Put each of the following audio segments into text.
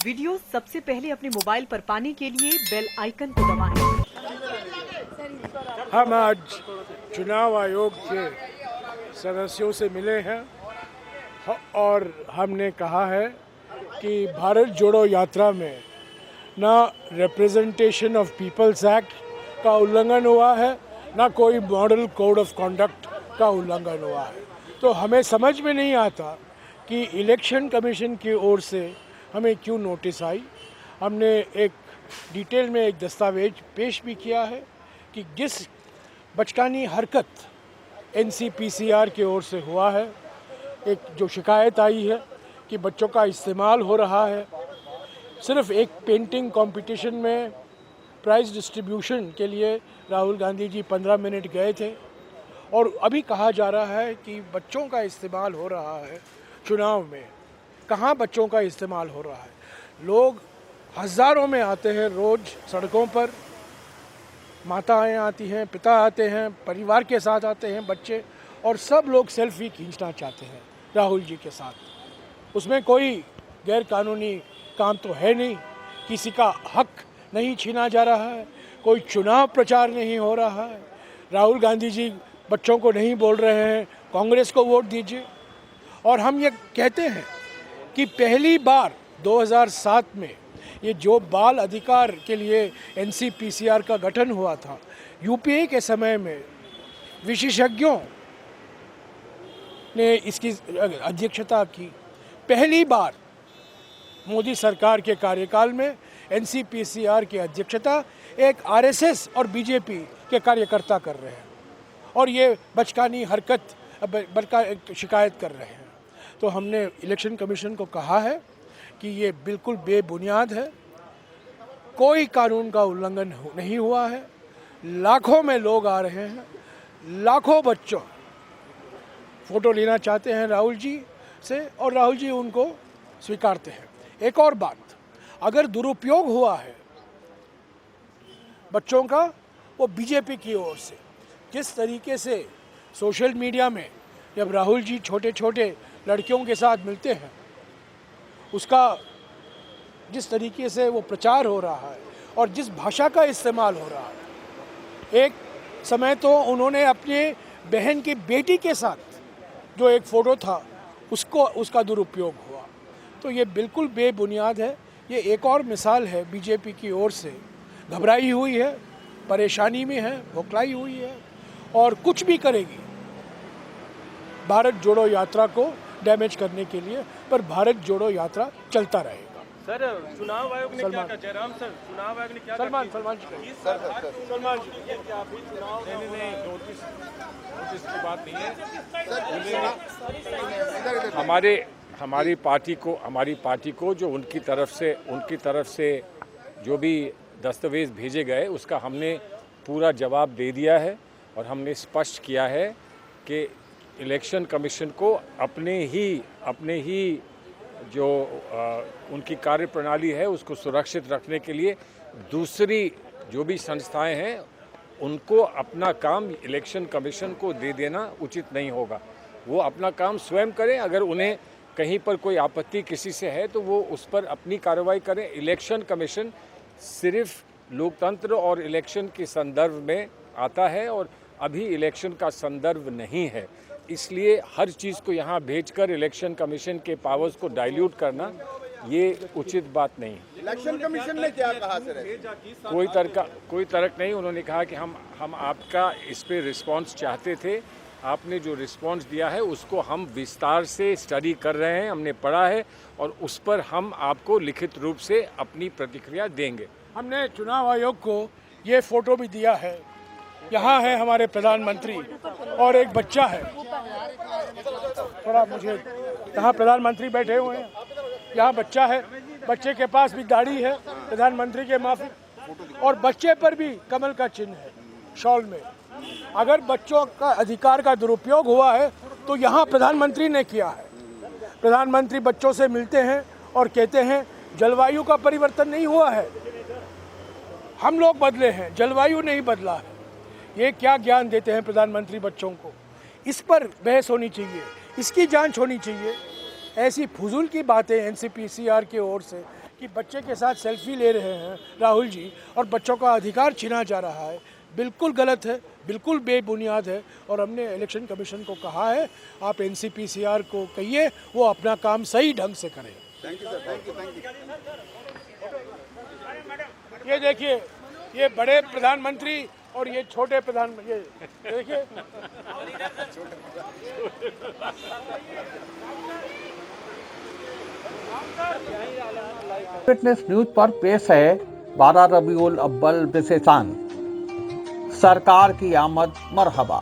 Video सबसे पहले अपने मोबाइल पर पाने के लिए बेल आइकन को दबाएं। हम आज चुनाव आयोग के सदस्यों से मिले हैं और हमने कहा है कि भारत जोड़ो यात्रा में ना रिप्रेजेंटेशन ऑफ पीपल्स एक्ट का उल्लंघन हुआ है, ना कोई मॉडल कोड ऑफ कंडक्ट का उल्लंघन हुआ है। तो हमें समझ में नहीं आता कि इलेक्शन कमीशन की ओर से हमें क्यों नोटिस आई। हमने एक डिटेल में एक दस्तावेज पेश भी किया है कि जिस बचकानी हरकत NCPCR की ओर से हुआ है, एक जो शिकायत आई है कि बच्चों का इस्तेमाल हो रहा है, सिर्फ एक पेंटिंग कंपटीशन में प्राइज़ डिस्ट्रीब्यूशन के लिए राहुल गांधी जी 15 मिनट गए थे और अभी कहा जा रहा है कि बच्चों का इस्तेमाल हो रहा है चुनाव में। कहाँ बच्चों का इस्तेमाल हो रहा है? लोग हज़ारों में आते हैं रोज़ सड़कों पर, माताएं आती हैं, पिता आते हैं, परिवार के साथ आते हैं बच्चे, और सब लोग सेल्फी खींचना चाहते हैं राहुल जी के साथ। उसमें कोई गैर कानूनी काम तो है नहीं, किसी का हक नहीं छीना जा रहा है, कोई चुनाव प्रचार नहीं हो रहा है। राहुल गांधी जी बच्चों को नहीं बोल रहे हैं कांग्रेस को वोट दीजिए। और हम ये कहते हैं कि पहली बार 2007 में ये जो बाल अधिकार के लिए NCPCR का गठन हुआ था, UPA के समय में विशेषज्ञों ने इसकी अध्यक्षता की। पहली बार मोदी सरकार के कार्यकाल में NCPCR की अध्यक्षता एक RSS और BJP के कार्यकर्ता कर रहे हैं और ये बचकानी हरकत शिकायत कर रहे हैं। तो हमने इलेक्शन कमीशन को कहा है कि ये बिल्कुल बेबुनियाद है, कोई कानून का उल्लंघन नहीं हुआ है। लाखों में लोग आ रहे हैं, लाखों बच्चों फ़ोटो लेना चाहते हैं राहुल जी से और राहुल जी उनको स्वीकारते हैं। एक और बात, अगर दुरुपयोग हुआ है बच्चों का, वो BJP की ओर से किस तरीके से सोशल मीडिया में जब राहुल जी छोटे छोटे लड़कियों के साथ मिलते हैं, उसका जिस तरीके से वो प्रचार हो रहा है और जिस भाषा का इस्तेमाल हो रहा है। एक समय तो उन्होंने अपने बहन की बेटी के साथ जो एक फ़ोटो था उसका दुरुपयोग हुआ। तो ये बिल्कुल बेबुनियाद है। ये एक और मिसाल है BJP की ओर से घबराई हुई है, परेशानी में है, भोखलाई हुई है और कुछ भी करेगी भारत जोड़ो यात्रा को डैमेज करने के लिए। पर भारत जोड़ो यात्रा चलता रहेगा। सर, चुनाव आयोग ने क्या कहा? जयराम सर, चुनाव आयोग ने क्या सलमान कहा? सलमान जी सलमान जी, क्या अभी चुनाव नहीं नोटिस की बात नहीं है। हमारी पार्टी को जो उनकी तरफ से जो भी दस्तावेज भेजे गए उसका हमने पूरा जवाब दे दिया है और हमने स्पष्ट किया है कि इलेक्शन कमीशन को अपने ही जो उनकी कार्यप्रणाली है उसको सुरक्षित रखने के लिए दूसरी जो भी संस्थाएं हैं उनको अपना काम इलेक्शन कमीशन को दे देना उचित नहीं होगा। वो अपना काम स्वयं करें। अगर उन्हें कहीं पर कोई आपत्ति किसी से है तो वो उस पर अपनी कार्रवाई करें। इलेक्शन कमीशन सिर्फ लोकतंत्र और इलेक्शन के संदर्भ में आता है और अभी इलेक्शन का संदर्भ नहीं है, इसलिए हर चीज़ को यहाँ भेजकर इलेक्शन कमीशन के पावर्स को डाइल्यूट करना ये उचित बात नहीं है। इलेक्शन कमीशन ने क्या कहा सर? कोई तर्क नहीं। उन्होंने कहा कि हम आपका इस पे रिस्पांस चाहते थे, आपने जो रिस्पांस दिया है उसको हम विस्तार से स्टडी कर रहे हैं, हमने पढ़ा है और उस पर हम आपको लिखित रूप से अपनी प्रतिक्रिया देंगे। हमने चुनाव आयोग को ये फ़ोटो भी दिया है। यहाँ है हमारे प्रधानमंत्री और एक बच्चा है, थोड़ा मुझे, यहाँ प्रधानमंत्री बैठे हुए हैं, यहाँ बच्चा है, बच्चे के पास भी दाढ़ी है, प्रधानमंत्री के माफिक, और बच्चे पर भी कमल का चिन्ह है शॉल में। अगर बच्चों का अधिकार का दुरुपयोग हुआ है तो यहाँ प्रधानमंत्री ने किया है। प्रधानमंत्री बच्चों से मिलते हैं और कहते हैं जलवायु का परिवर्तन नहीं हुआ है, हम लोग बदले हैं, जलवायु नहीं बदला है। ये क्या ज्ञान देते हैं प्रधानमंत्री बच्चों को? इस पर बहस होनी चाहिए, इसकी जांच होनी चाहिए। ऐसी फजूल की बातें NCPCR की ओर से कि बच्चे के साथ सेल्फी ले रहे हैं राहुल जी और बच्चों का अधिकार छीना जा रहा है, बिल्कुल गलत है, बिल्कुल बेबुनियाद है। और हमने इलेक्शन कमीशन को कहा है, आप NCPCR को कहिए वो अपना काम सही ढंग से करें। Thank you sir, thank you. ये देखिए, ये बड़े प्रधानमंत्री और ये छोटे प्रधानमंत्री, ये देखिए। फिटनेस न्यूज पर पेश है 12 रबीउल अव्वल विशेषांक। सरकार की आमद मरहबा।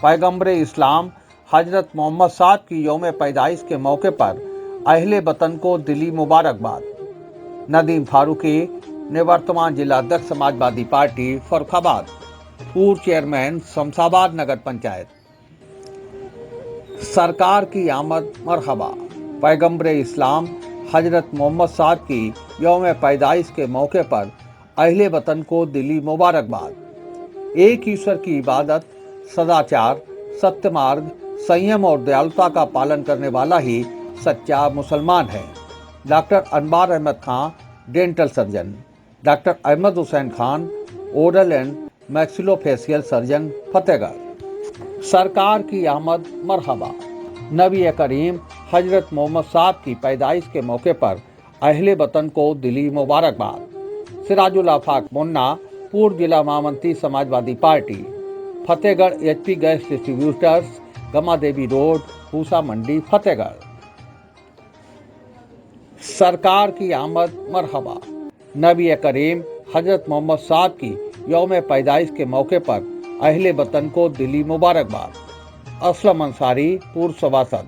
पैगम्बरे इस्लाम हजरत मोहम्मद साहब की यौम पैदाइश के मौके पर अहले वतन को दिली मुबारकबाद। नदीम फारूकी, निवर्तमान जिलाध्यक्ष समाजवादी पार्टी फर्रुखाबाद, पूर्व चेयरमैन शमशाबाद नगर पंचायत। सरकार की आमद मरहबा। पैगम्बरे इस्लाम हजरत मोहम्मद साहब की यौम पैदाइश के मौके पर अहले वतन को दिली मुबारकबाद। एक ईश्वर की इबादत, सदाचार, सत्य मार्ग, संयम और दयालुता का पालन करने वाला ही सच्चा मुसलमान है। Doctor Anwar Ahmad Khan, dental surgeon. Doctor Ahmad Hussain Khan, oral and maxillofacial surgeon, Fatehgarh. सरकार की आमद मरहबा। नबी करीम हजरत मोहम्मद साहब की पैदाइश के मौके पर अहले वतन को दिली मुबारकबाद। सिराजुल आफाक मुन्ना, पूर्व जिला महामंत्री Samajwadi party, Fatehgarh HP gas distributors, गमा देवी रोड, पूसा मंडी, फतेहगढ़। सरकार की आमद मरहबा। नबी करीम हजरत मोहम्मद साहब की यौम पैदाइश के मौके पर अहले वतन को दिली मुबारकबाद। असलम अंसारी, पूर्व सभासद,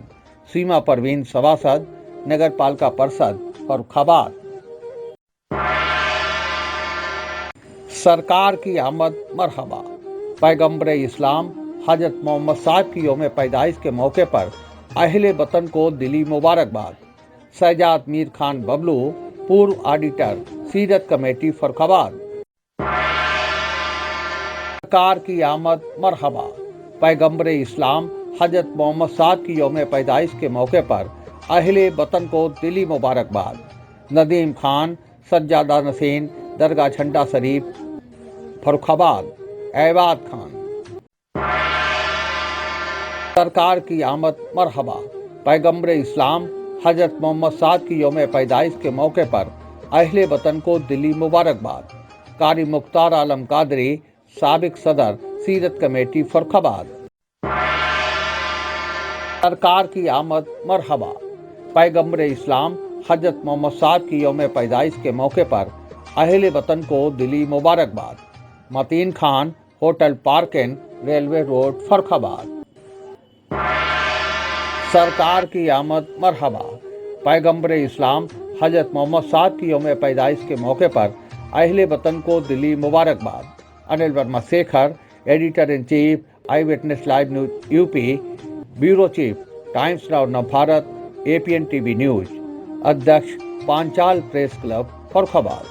सीमा परवीन सभासद, नगर पालिका परिषद फर्रुखाबाद। सरकार की आमद मरहबा। पैगम्बरे इस्लाम हजरत मोहम्मद साहब की यौम पैदाइश के मौके पर अहले वतन को दिली मुबारकबाद। शहजाद मीर खान बबलू, पूर्व ऑडिटर, सीरत कमेटी फर्रुखाबाद। सरकार की आमद मरहबा। पैगम्बरे इस्लाम हजरत मोहम्मद साहब की यौम पैदाइश के मौके पर अहले वतन को दिली मुबारकबाद। नदीम खान, सज्जादा नसीन, दरगाह झंडा शरीफ, फर्रुखाबाद। ऐवाद खान। सरकार की आमद मरहबा। पैगम्बरे इस्लाम हजरत मोहम्मद साहब की यौम पैदाइश के मौके पर अहले वतन को दिली मुबारकबाद। कारी मुख्तार आलम कादरी, साबिक सदर, सीरत कमेटी फर्रुखाबाद। सरकार की आमद मरहबा। पैगम्बरे इस्लाम हजरत मोहम्मद साहब की यौम पैदाइश के मौके पर अहले वतन को दिली मुबारकबाद। Mateen Khan, hotel park and railway road, Farrukhabad. सरकार की आमद मरहबा। पैगम्बरे इस्लाम हजरत मोहम्मद साहब की यौम पैदाइश के मौके पर अहले वतन को दिली मुबारकबाद। Anil Verma Shekhar, editor in chief, I witness live news UP, bureau chief, times now Navbharat, APN TV news, अध्यक्ष पांचाल प्रेस क्लब, फर्रुखाबाद।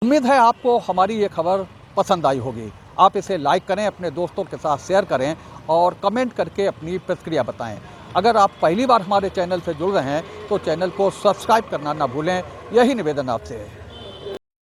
उम्मीद है आपको हमारी ये खबर पसंद आई होगी। आप इसे लाइक करें, अपने दोस्तों के साथ शेयर करें और कमेंट करके अपनी प्रतिक्रिया बताएं। अगर आप पहली बार हमारे चैनल से जुड़ रहे हैं तो चैनल को सब्सक्राइब करना ना भूलें। यही निवेदन आपसे है।